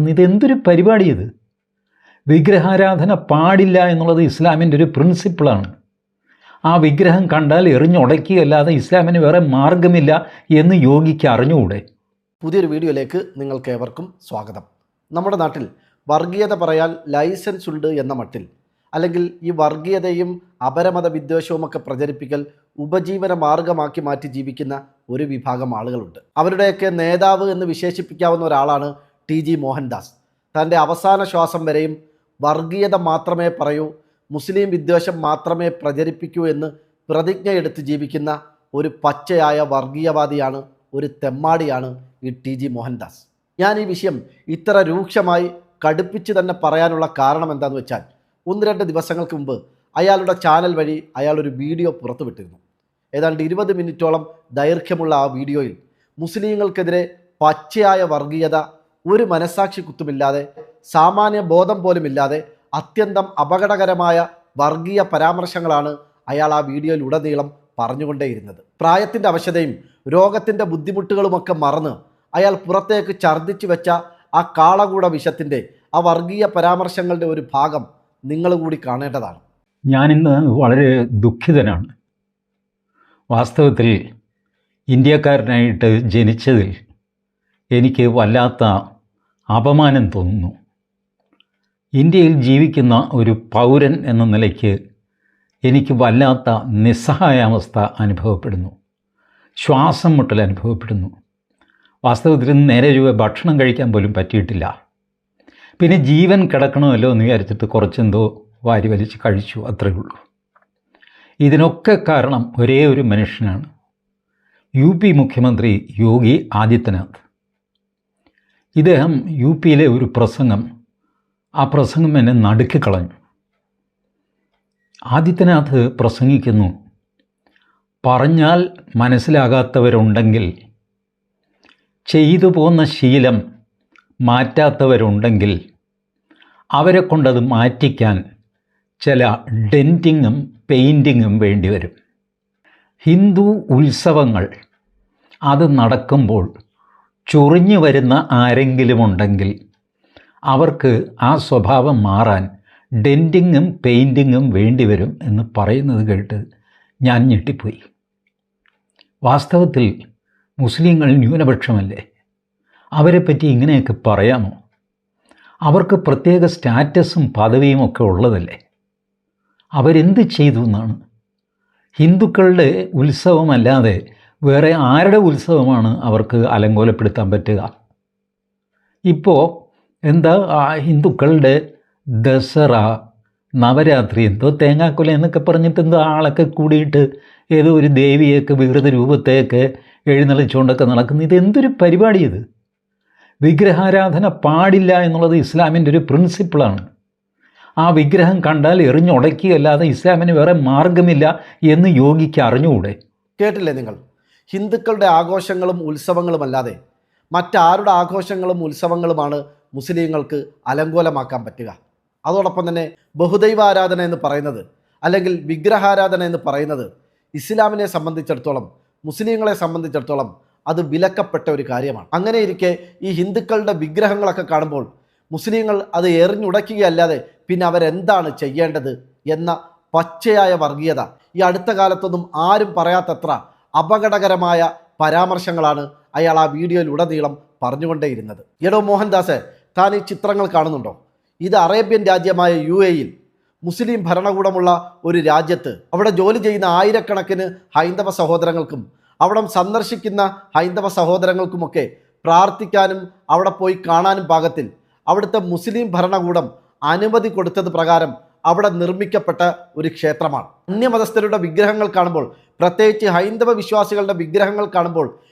നടക്കുന്നത്? ഇതെന്തൊരു പരിപാടി ഇത്? വിഗ്രഹാരാധന പാടില്ല എന്നുള്ളത് ഇസ്ലാമിൻ്റെ ഒരു പ്രിൻസിപ്പിളാണ്. ആ വിഗ്രഹം കണ്ടാൽ എറിഞ്ഞുടയ്ക്കുകയല്ലാതെ ഇസ്ലാമിന് വേറെ മാർഗമില്ല എന്ന് യോഗിക്ക് അറിഞ്ഞുകൂടെ? പുതിയൊരു വീഡിയോയിലേക്ക് നിങ്ങൾക്ക് ഏവർക്കും സ്വാഗതം. നമ്മുടെ നാട്ടിൽ വർഗീയത പറയാൻ ലൈസൻസ് ഉണ്ട് എന്ന മട്ടിൽ, അല്ലെങ്കിൽ ഈ വർഗീയതയും അപരമത വിദ്വേഷവുമൊക്കെ പ്രചരിപ്പിക്കൽ ഉപജീവന മാർഗമാക്കി മാറ്റി ജീവിക്കുന്ന ഒരു വിഭാഗം ആളുകളുണ്ട്. അവരുടെയൊക്കെ നേതാവ് എന്ന് വിശേഷിപ്പിക്കാവുന്ന ഒരാളാണ് ടി.ജി. മോഹൻദാസ്. തൻ്റെ അവസാന ശ്വാസം വരെയും വർഗീയത മാത്രമേ പറയൂ, മുസ്ലിം വിദ്വേഷം മാത്രമേ പ്രചരിപ്പിക്കൂ എന്ന് പ്രതിജ്ഞയെടുത്ത് ജീവിക്കുന്ന ഒരു പച്ചയായ വർഗീയവാദിയാണ്, ഒരു തെമ്മാടിയാണ് ഈ ടി.ജി. മോഹൻദാസ്. ഞാൻ ഈ വിഷയം ഇത്ര രൂക്ഷമായി കടുപ്പിച്ച് തന്നെ പറയാനുള്ള കാരണം എന്താണെന്ന് വെച്ചാൽ, 1-2 ദിവസങ്ങൾക്ക് മുമ്പ് അയാളുടെ ചാനൽ വഴി അയാളൊരു വീഡിയോ പുറത്തുവിട്ടിരുന്നു. ഏതാണ്ട് 20 മിനിറ്റോളം ദൈർഘ്യമുള്ള ആ വീഡിയോയിൽ മുസ്ലിങ്ങൾക്കെതിരെ പച്ചയായ വർഗീയത, ഒരു മനസാക്ഷി കുത്തുമില്ലാതെ, സാമാന്യ ബോധം പോലുമില്ലാതെ അത്യന്തം അപകടകരമായ വർഗീയ പരാമർശങ്ങളാണ് അയാൾ ആ വീഡിയോയിലുടനീളം പറഞ്ഞുകൊണ്ടേയിരുന്നത്. പ്രായത്തിൻ്റെ അവശതയും രോഗത്തിൻ്റെ ബുദ്ധിമുട്ടുകളുമൊക്കെ മറന്ന് അയാൾ പുറത്തേക്ക് ഛർദ്ദിച്ചു വെച്ച ആ കാളകൂട വിഷത്തിൻ്റെ, ആ വർഗീയ പരാമർശങ്ങളുടെ ഒരു ഭാഗം നിങ്ങൾ കൂടി കാണേണ്ടതാണ്. ഞാനിന്ന് വളരെ ദുഃഖിതനാണ്. വാസ്തവത്തിൽ ഇന്ത്യക്കാരനായിട്ട് ജനിച്ചതിൽ എനിക്ക് വല്ലാത്ത അപമാനം തോന്നുന്നു. ഇന്ത്യയിൽ ജീവിക്കുന്ന ഒരു പൗരൻ എന്ന നിലയ്ക്ക് എനിക്ക് വല്ലാത്ത നിസ്സഹായാവസ്ഥ അനുഭവപ്പെടുന്നു. ശ്വാസം മുട്ടൽ അനുഭവപ്പെടുന്നു. വാസ്തവത്തിൽ നേരെ ഭക്ഷണം കഴിക്കാൻ പോലും പറ്റിയിട്ടില്ല. പിന്നെ ജീവൻ കിടക്കണമല്ലോ എന്ന് വിചാരിച്ചിട്ട് കുറച്ചെന്തോ വാരി വലിച്ച് കഴിച്ചു, അത്രയേ ഉള്ളൂ. ഇതിനൊക്കെ കാരണം ഒരേ ഒരു മനുഷ്യനാണ്, UP മുഖ്യമന്ത്രി യോഗി ആദിത്യനാഥ്. ഇദ്ദേഹം UPയിലെ ഒരു പ്രസംഗം, ആ പ്രസംഗം എന്നെ നടുക്കിക്കളഞ്ഞു. ആദിത്യനാഥ് പ്രസംഗിക്കുന്നു, പറഞ്ഞാൽ മനസ്സിലാകാത്തവരുണ്ടെങ്കിൽ, ചെയ്തു പോന്ന ശീലം മാറ്റാത്തവരുണ്ടെങ്കിൽ അവരെ കൊണ്ടത് മാറ്റിക്കാൻ ചില ഡെൻറ്റിങ്ങും പെയിൻറ്റിങ്ങും വേണ്ടിവരും. ഹിന്ദു ഉത്സവങ്ങൾ അത് നടക്കുമ്പോൾ ചൊറിഞ്ഞു വരുന്ന ആരെങ്കിലും ഉണ്ടെങ്കിൽ അവർക്ക് ആ സ്വഭാവം മാറാൻ ഡെൻറ്റിങ്ങും പെയിൻറ്റിങ്ങും വേണ്ടിവരും എന്ന് പറയുന്നത് കേട്ട് ഞാൻ ഞെട്ടിപ്പോയി. വാസ്തവത്തിൽ മുസ്ലിങ്ങൾ ന്യൂനപക്ഷമല്ലേ? അവരെപ്പറ്റി ഇങ്ങനെയൊക്കെ പറയാമോ? അവർക്ക് പ്രത്യേക സ്റ്റാറ്റസും പദവിയും ഒക്കെ ഉള്ളതല്ലേ? അവരെന്ത് ചെയ്തു എന്നാണ്? ഹിന്ദുക്കളുടെ ഉത്സവമല്ലാതെ വേറെ ആരുടെ ഉത്സവമാണ് അവർക്ക് അലങ്കോലപ്പെടുത്താൻ പറ്റുക? ഇപ്പോൾ എന്താ ഹിന്ദുക്കളുടെ ദസറ, നവരാത്രി, എന്തോ തേങ്ങാക്കൊല എന്നൊക്കെ പറഞ്ഞിട്ട് എന്തോ ആളൊക്കെ കൂടിയിട്ട് ഏതോ ഒരു ദേവിയൊക്കെ വികൃത രൂപത്തെയൊക്കെ എഴുന്നള്ളിച്ചുകൊണ്ടൊക്കെ നടക്കുന്നു. ഇതെന്തൊരു പരിപാടി ഇത്? വിഗ്രഹാരാധന പാടില്ല എന്നുള്ളത് ഇസ്ലാമിൻ്റെ ഒരു പ്രിൻസിപ്പിളാണ്. ആ വിഗ്രഹം കണ്ടാൽ എറിഞ്ഞുടയ്ക്കുകയല്ലാതെ ഇസ്ലാമിന് വേറെ മാർഗമില്ല എന്ന് യോഗിക്ക് അറിഞ്ഞുകൂടെ? കേട്ടില്ലേ നിങ്ങൾ? ഹിന്ദുക്കളുടെ ആഘോഷങ്ങളും ഉത്സവങ്ങളും അല്ലാതെ മറ്റാരുടെ ആഘോഷങ്ങളും ഉത്സവങ്ങളുമാണ് മുസ്ലിങ്ങൾക്ക് അലങ്കോലമാക്കാൻ പറ്റുക? അതോടൊപ്പം തന്നെ ബഹുദൈവാരാധന എന്ന് പറയുന്നത്, അല്ലെങ്കിൽ വിഗ്രഹാരാധന എന്ന് പറയുന്നത് ഇസ്ലാമിനെ സംബന്ധിച്ചിടത്തോളം, മുസ്ലിങ്ങളെ സംബന്ധിച്ചിടത്തോളം അത് വിലക്കപ്പെട്ട ഒരു കാര്യമാണ്. അങ്ങനെ ഇരിക്കെ ഈ ഹിന്ദുക്കളുടെ വിഗ്രഹങ്ങളൊക്കെ കാണുമ്പോൾ മുസ്ലിങ്ങൾ അത് എറിഞ്ഞുടയ്ക്കുകയല്ലാതെ പിന്നെ അവരെന്താണ് ചെയ്യേണ്ടത് എന്ന പച്ചയായ വർഗീയത ഈ അടുത്ത കാലത്തൊന്നും ആരും പറയാത്തത്ര അപകടകരമായ പരാമർശങ്ങളാണ് അയാൾ ആ വീഡിയോയിൽ ഉടനീളം പറഞ്ഞുകൊണ്ടേയിരുന്നത്. എടോ മോഹൻദാസ്, താൻ ഈ ചിത്രങ്ങൾ കാണുന്നുണ്ടോ? ഇത് അറേബ്യൻ രാജ്യമായ UAEയിൽ മുസ്ലിം ഭരണകൂടമുള്ള ഒരു രാജ്യത്ത് അവിടെ ജോലി ചെയ്യുന്ന ആയിരക്കണക്കിന് ഹൈന്ദവ സഹോദരങ്ങൾക്കും അവിടെ സന്ദർശിക്കുന്ന ഹൈന്ദവ സഹോദരങ്ങൾക്കുമൊക്കെ പ്രാർത്ഥിക്കാനും അവിടെ പോയി കാണാനും പാകത്തിൽ അവിടുത്തെ മുസ്ലിം ഭരണകൂടം അനുമതി കൊടുത്തത് പ്രകാരം അവിടെ നിർമ്മിക്കപ്പെട്ട ഒരു ക്ഷേത്രമാണ്. അന്യമതസ്ഥരുടെ വിഗ്രഹങ്ങൾ കാണുമ്പോൾ, പ്രത്യേകിച്ച് ഹൈന്ദവ വിശ്വാസികളുടെ വിഗ്രഹങ്ങൾ കാണുമ്പോൾ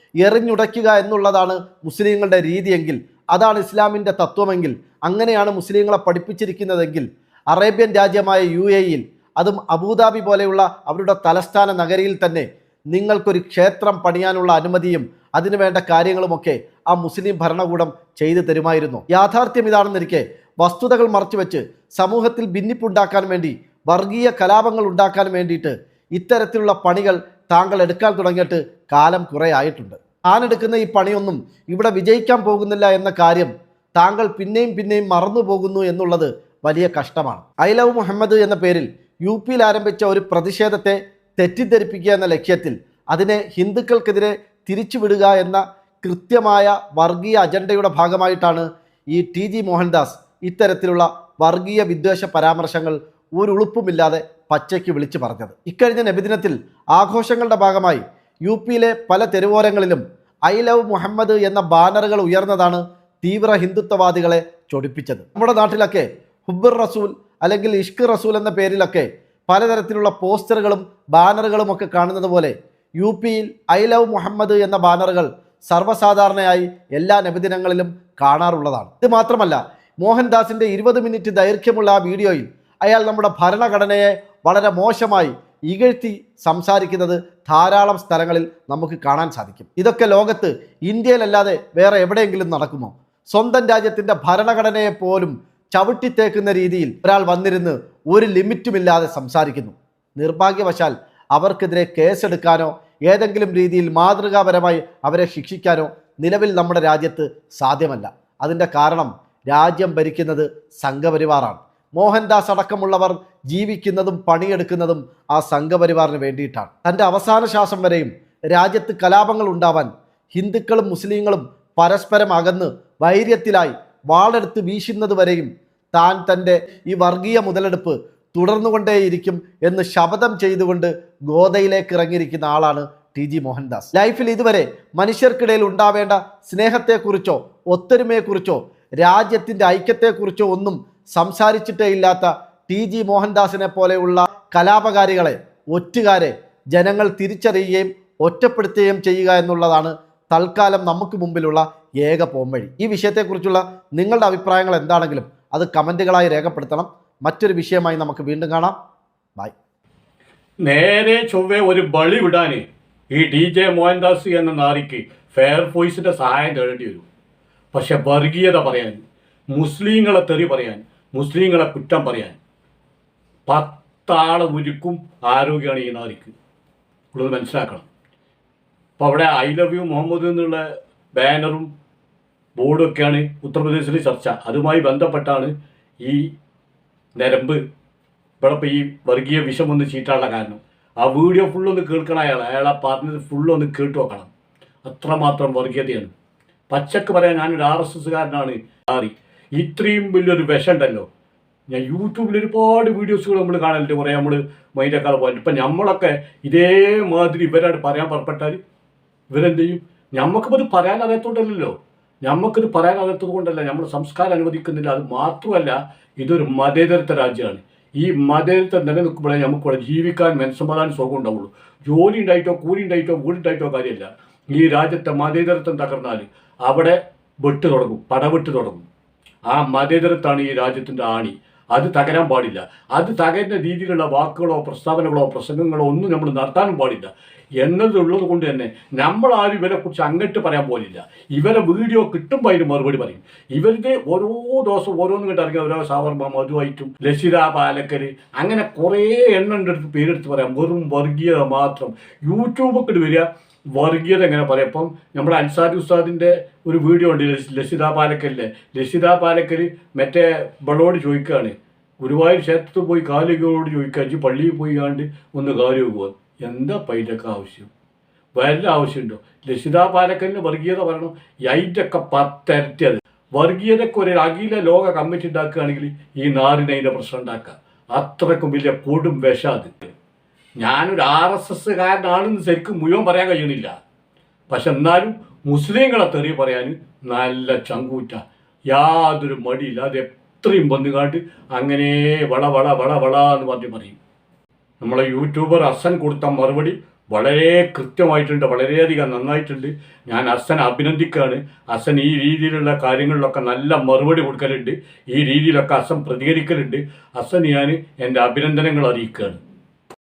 എറിഞ്ഞുടയ്ക്കുക എന്നുള്ളതാണ് മുസ്ലിങ്ങളുടെ രീതിയെങ്കിൽ, അതാണ് ഇസ്ലാമിൻ്റെ തത്വമെങ്കിൽ, അങ്ങനെയാണ് മുസ്ലിങ്ങളെ പഠിപ്പിച്ചിരിക്കുന്നതെങ്കിൽ, അറേബ്യൻ രാജ്യമായ UAEയിൽ, അതും അബുദാബി പോലെയുള്ള അവരുടെ തലസ്ഥാന നഗരിയിൽ തന്നെ നിങ്ങൾക്കൊരു ക്ഷേത്രം പണിയാനുള്ള അനുമതിയും അതിനുവേണ്ട കാര്യങ്ങളുമൊക്കെ ആ മുസ്ലിം ഭരണകൂടം ചെയ്തു തരുമായിരുന്നു. യാഥാർത്ഥ്യം ഇതാണെന്നിരിക്കെ വസ്തുതകൾ മറച്ചുവെച്ച് സമൂഹത്തിൽ ഭിന്നിപ്പുണ്ടാക്കാൻ വേണ്ടി, വർഗീയ കലാപങ്ങൾ ഉണ്ടാക്കാൻ വേണ്ടിയിട്ട് ഇത്തരത്തിലുള്ള പണികൾ താങ്കൾ എടുക്കാൻ തുടങ്ങിയിട്ട് കാലം കുറേ ആയിട്ടുണ്ട്. താൻ എടുക്കുന്ന ഈ പണിയൊന്നും ഇവിടെ വിജയിക്കാൻ പോകുന്നില്ല എന്ന കാര്യം താങ്കൾ പിന്നെയും പിന്നെയും മറന്നു പോകുന്നു എന്നുള്ളത് വലിയ കഷ്ടമാണ്. ഐ ലവ് മുഹമ്മദ് എന്ന പേരിൽ UP-യിൽ ആരംഭിച്ച ഒരു പ്രതിഷേധത്തെ തെറ്റിദ്ധരിപ്പിക്കുക എന്ന ലക്ഷ്യത്തിൽ അതിനെ ഹിന്ദുക്കൾക്കെതിരെ തിരിച്ചുവിടുക എന്ന കൃത്യമായ വർഗീയ അജണ്ടയുടെ ഭാഗമായിട്ടാണ് ഈ TG മോഹൻദാസ് ഇത്തരത്തിലുള്ള വർഗീയ വിദ്വേഷ പരാമർശങ്ങൾ ഒരു ഉളുപ്പുമില്ലാതെ പച്ചയ്ക്ക് വിളിച്ചു പറഞ്ഞത്. ഇക്കഴിഞ്ഞ നബിദിനത്തിൽ ആഘോഷങ്ങളുടെ ഭാഗമായി UP-യിലെ പല തെരുവോരങ്ങളിലും ഐ ലവ് മുഹമ്മദ് എന്ന ബാനറുകൾ ഉയർന്നതാണ് തീവ്ര ഹിന്ദുത്വവാദികളെ ചൊടിപ്പിച്ചത്. നമ്മുടെ നാട്ടിലൊക്കെ ഹുബ്ബുർ റസൂൽ അല്ലെങ്കിൽ ഇഷ്ക് റസൂൽ എന്ന പേരിലൊക്കെ പലതരത്തിലുള്ള പോസ്റ്ററുകളും ബാനറുകളും ഒക്കെ കാണുന്നത് പോലെ UP-യിൽ ഐ ലവ് മുഹമ്മദ് എന്ന ബാനറുകൾ സർവ്വസാധാരണയായി എല്ലാ നബിദിനങ്ങളിലും കാണാറുള്ളതാണ്. ഇത് മാത്രമല്ല, മോഹൻദാസിൻ്റെ 20 മിനിറ്റ് ദൈർഘ്യമുള്ള ആ വീഡിയോയിൽ അയാൾ നമ്മുടെ ഭരണഘടനയെ വളരെ മോശമായി ഇകഴ്ത്തി സംസാരിക്കുന്നത് ധാരാളം സ്ഥലങ്ങളിൽ നമുക്ക് കാണാൻ സാധിക്കും. ഇതൊക്കെ ലോകത്ത് ഇന്ത്യയിലല്ലാതെ വേറെ എവിടെയെങ്കിലും നടക്കുമോ? സ്വന്തം രാജ്യത്തിൻ്റെ ഭരണഘടനയെ പോലും ചവിട്ടിത്തേക്കുന്ന രീതിയിൽ ഒരാൾ വന്നിരുന്ന് ഒരു ലിമിറ്റുമില്ലാതെ സംസാരിക്കുന്നു. നിർഭാഗ്യവശാൽ അവർക്കെതിരെ കേസെടുക്കാനോ ഏതെങ്കിലും രീതിയിൽ മാതൃകാപരമായി അവരെ ശിക്ഷിക്കാനോ നിലവിൽ നമ്മുടെ രാജ്യത്ത് സാധ്യമല്ല. അതിൻ്റെ കാരണം രാജ്യം ഭരിക്കുന്നത് സംഘപരിവാറാണ്. മോഹൻദാസ് അടക്കമുള്ളവർ ജീവിക്കുന്നതും പണിയെടുക്കുന്നതും ആ സംഘപരിവാറിന് വേണ്ടിയിട്ടാണ്. തൻ്റെ അവസാന ശ്വാസം വരെയും രാജ്യത്ത് കലാപങ്ങൾ ഉണ്ടാവാൻ ഹിന്ദുക്കളും മുസ്ലിങ്ങളും പരസ്പരം അകന്ന് വൈര്യത്തിലായി വാളെടുത്ത് വീശുന്നത് വരെയും താൻ തൻ്റെ ഈ വർഗീയ മുതലെടുപ്പ് തുടർന്നുകൊണ്ടേയിരിക്കും എന്ന് ശപഥം ചെയ്തുകൊണ്ട് ഗോദയിലേക്ക് ഇറങ്ങിയിരിക്കുന്ന ആളാണ് TG മോഹൻദാസ്. ലൈഫിൽ ഇതുവരെ മനുഷ്യർക്കിടയിൽ ഉണ്ടാവേണ്ട സ്നേഹത്തെക്കുറിച്ചോ ഒത്തൊരുമയെക്കുറിച്ചോ രാജ്യത്തിൻ്റെ ഐക്യത്തെക്കുറിച്ചോ ഒന്നും സംസാരിച്ചിട്ടേ ഇല്ലാത്ത TG മോഹൻദാസിനെ പോലെയുള്ള കലാപകാരികളെ, ഒറ്റുകാരെ ജനങ്ങൾ തിരിച്ചറിയുകയും ഒറ്റപ്പെടുത്തുകയും ചെയ്യുക എന്നുള്ളതാണ് തൽക്കാലം നമുക്ക് മുമ്പിലുള്ള ഏക പോംവഴി. ഈ വിഷയത്തെക്കുറിച്ചുള്ള നിങ്ങളുടെ അഭിപ്രായങ്ങൾ എന്താണെങ്കിലും അത് കമൻറ്റുകളായി രേഖപ്പെടുത്തണം. മറ്റൊരു വിഷയമായി നമുക്ക് വീണ്ടും കാണാം. ബൈ. നേരെ ചൊവ്വേ ഒരു ബളി വിടാൻ ഈ DJ മോഹൻദാസ് എന്ന നാരിക്ക് ഫയർഫോഴ്സിൻ്റെ സഹായം തേടേണ്ടി വരും. പക്ഷെ വർഗീയത പറയാൻ, മുസ്ലിങ്ങളെ തെറി പറയാൻ, മുസ്ലിങ്ങളെ കുറ്റം പറയാൻ 10 ആളെ ഉരുക്കും ആരോഗ്യമാണ് ഈ നാരിക്ക്. ഉള്ളത് മനസ്സിലാക്കണം. അപ്പോൾ അവിടെ ഐ ലവ് യു മുഹമ്മദ് എന്നുള്ള ബാനറും ബോർഡൊക്കെയാണ് ഉത്തർപ്രദേശിൽ ചർച്ച. അതുമായി ബന്ധപ്പെട്ടാണ് ഈ നരമ്പ് ഇവിടെ ഇപ്പോൾ ഈ വർഗീയ വിഷം ഒന്ന് ചീറ്റാനുള്ള കാരണം. ആ വീഡിയോ ഫുള്ളൊന്ന് കേൾക്കണം. അയാളെ പറഞ്ഞത് ഫുള്ളൊന്ന് കേട്ടു നോക്കണം. അത്രമാത്രം വർഗീയതയാണ്. പച്ചക്ക് പറയാൻ ഞാനൊരു RSSകാരനാണ്. ഇത്രയും വലിയൊരു വിഷം ഉണ്ടല്ലോ. ഞാൻ യൂട്യൂബിൽ ഒരുപാട് വീഡിയോസുകൾ നമ്മൾ കാണലുണ്ട്. കുറേ നമ്മൾ മൈൻഡേക്കാൾ പോയിട്ട് ഇപ്പം നമ്മളൊക്കെ ഇതേമാതിരി ഇവരോട് പറയാൻ പുറപ്പെട്ടാൽ ഇവരെന്ത് ചെയ്യും? നമുക്കിപ്പോൾ ഇത് പറയാൻ അറിയാത്തതുകൊണ്ടല്ലോ, നമുക്കിത് പറയാൻ അറിയാത്തത് കൊണ്ടല്ല, നമ്മൾ സംസ്കാരം അനുവദിക്കുന്നില്ല. അത് മാത്രമല്ല, ഇതൊരു മതേതരത്വ രാജ്യമാണ്. ഈ മതേതരത്വം നിലനിൽക്കുമ്പോഴേ നമുക്കിവിടെ ജീവിക്കാൻ മനസ്സമാധാനം സുഖം ഉണ്ടാവുള്ളൂ. ജോലി ഉണ്ടായിട്ടോ കൂലി ഉണ്ടായിട്ടോ വീടുണ്ടായിട്ടോ കാര്യമല്ല. ഈ രാജ്യത്തെ മതേതരത്വം തകർന്നാൽ അവിടെ വെട്ട് തുടങ്ങും, പടവെട്ട് തുടങ്ങും. ആ മതേതരത്വമാണ് ഈ രാജ്യത്തിൻ്റെ ആണി. അത് തകരാൻ പാടില്ല. അത് തകരുന്ന രീതിയിലുള്ള വാക്കുകളോ പ്രസ്താവനകളോ പ്രസംഗങ്ങളോ ഒന്നും നമ്മൾ നടത്താനും പാടില്ല എന്നതുള്ളത് കൊണ്ട് തന്നെ നമ്മളാരും ഇവരെക്കുറിച്ച് അങ്ങോട്ട് പറയാൻ പോലില്ല. ഇവരെ വീഡിയോ കിട്ടുമ്പോൾ അതിന് മറുപടി പറയും. ഇവരുടെ ഓരോ ദിവസവും ഓരോന്നും കിട്ടാൻ ഓരോ സാവർമ്മ മധുവായിട്ടും ലസിത പാലക്കൽ അങ്ങനെ കുറേ എണ്ണം എടുത്ത് പേരെടുത്ത് പറയാം. വെറും വർഗീയത മാത്രം. യൂട്യൂബൊക്കെ വരിക വർഗീയത എങ്ങനെ പറയാം. ഇപ്പം നമ്മുടെ അൻസാരി ഉസ്താദിൻ്റെ ഒരു വീഡിയോ ഉണ്ട് ലസിത പാലക്കലിലെ. ലസിത പാലക്കൽ മറ്റേ ബളോട് ചോദിക്കുകയാണ്, ഗുരുവായൂർ ക്ഷേത്രത്തിൽ പോയി കാലുകളോട് ചോദിക്കുക, പള്ളിയിൽ പോയി കാണ്ട് ഒന്ന് കാല് വെക്കുക. എന്താ പൈൻ്റെയൊക്കെ ആവശ്യം? വല്ല ആവശ്യമുണ്ടോ? ലസിത പാലക്കലിന് വർഗീയത പറയണം. അതിൻ്റെയൊക്കെ 10 ഇരട്ടി. അത് വർഗീയതയ്ക്ക് ഒരു അഖില ലോക കമ്മിറ്റി ഉണ്ടാക്കുകയാണെങ്കിൽ ഈ നാടിന് അതിൻ്റെ പ്രശ്നം ഉണ്ടാക്കുക. അത്രക്കും വലിയ കൊടും വിഷം അത്. ഞാനൊരു RSSകാരനാണെന്ന് ശരിക്കും മുഴുവൻ പറയാൻ കഴിയുന്നില്ല. പക്ഷെ എന്നാലും മുസ്ലിങ്ങളെ തെറി പറയാൻ നല്ല ചങ്കൂറ്റ, യാതൊരു മടിയില്ല. അത് എത്രയും വന്നുകാണ്ട് അങ്ങനെ വള വള വള വള എന്ന് പറഞ്ഞ് പറയും. നമ്മളെ യൂട്യൂബർ ഹസൻ കൊടുത്ത മറുപടി വളരെ കൃത്യമായിട്ടുണ്ട്, വളരെയധികം നന്നായിട്ടുണ്ട്. ഞാൻ ഹസൻ അഭിനന്ദിക്കുകയാണ്. ഹസൻ ഈ രീതിയിലുള്ള കാര്യങ്ങളിലൊക്കെ നല്ല മറുപടി കൊടുക്കലുണ്ട്. ഈ രീതിയിലൊക്കെ ഹസൻ പ്രതികരിക്കലുണ്ട്. ഹസൻ ഞാൻ എൻ്റെ അഭിനന്ദനങ്ങൾ അറിയിക്കുകയാണ്.